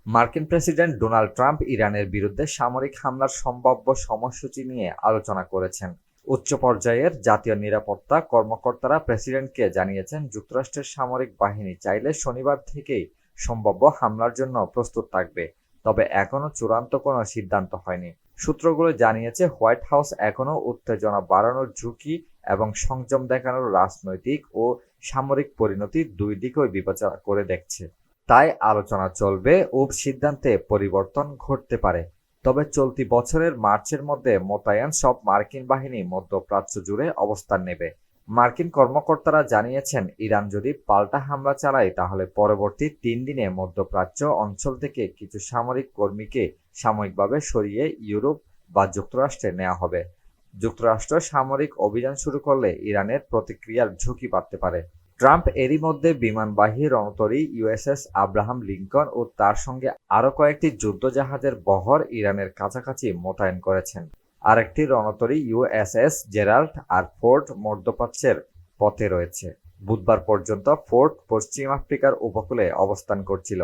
মার্কিন president Donald Trump ইরানের বিরুদ্ধে সামরিক হামলার সম্ভাব্য সময়সূচি নিয়ে আলোচনা করেছেন। উচ্চ পর্যায়ের জাতীয় নিরাপত্তা কর্মকর্তারা প্রেসিডেন্টকে জানিয়েছেন, যুক্তরাষ্ট্রের সামরিক বাহিনী চাইলে শনিবার থেকেই সম্ভাব্য হামলার জন্য প্রস্তুত থাকবে, তবে এখনো চূড়ান্ত কোনো সিদ্ধান্ত হয়নি। সূত্রগুলো জানিয়েছে, হোয়াইট হাউস এখনও উত্তেজনা বাড়ানোর ঝুঁকি এবং সংযম দেখানোর রাজনৈতিক ও সামরিক পরিণতি দুই দিকই বিবেচনা করে দেখছে। তাই আলোচনা চলবে ও সিদ্ধান্তে পরিবর্তন ঘটতে পারে। তবে চলতি বছরের মার্চের মধ্যে মোতায়েন সব মার্কিন বাহিনী মধ্যপ্রাচ্য জুড়ে অবস্থান নেবে। মার্কিন কর্মকর্তারা জানিয়েছেন, ইরান যদি পাল্টা হামলা চালায় তাহলে পরবর্তী 3 দিনে মধ্যপ্রাচ্য অঞ্চল থেকে কিছু সামরিক কর্মীকে সাময়িকভাবে সরিয়ে ইউরোপ বা যুক্তরাষ্ট্রে নেওয়া হবে। যুক্তরাষ্ট্র সামরিক অভিযান শুরু করলে ইরানের প্রতিক্রিয়ার ঝুঁকি বাড়তে পারে। ট্রাম্প এরই মধ্যে বিমানবাহী রণতরী ইউএসএস আব্রাহাম লিঙ্কন ও তার সঙ্গে আরও কয়েকটি যুদ্ধজাহাজের বহর ইরানের কাছাকাছি মোতায়েন করেছেন। আরেকটি রণতরী ইউএসএস জেরাল্ড আর ফোর্ট মধ্যপ্রাচ্যের পথে রয়েছে। বুধবার পর্যন্ত ফোর্ট পশ্চিম আফ্রিকার উপকূলে অবস্থান করছিল।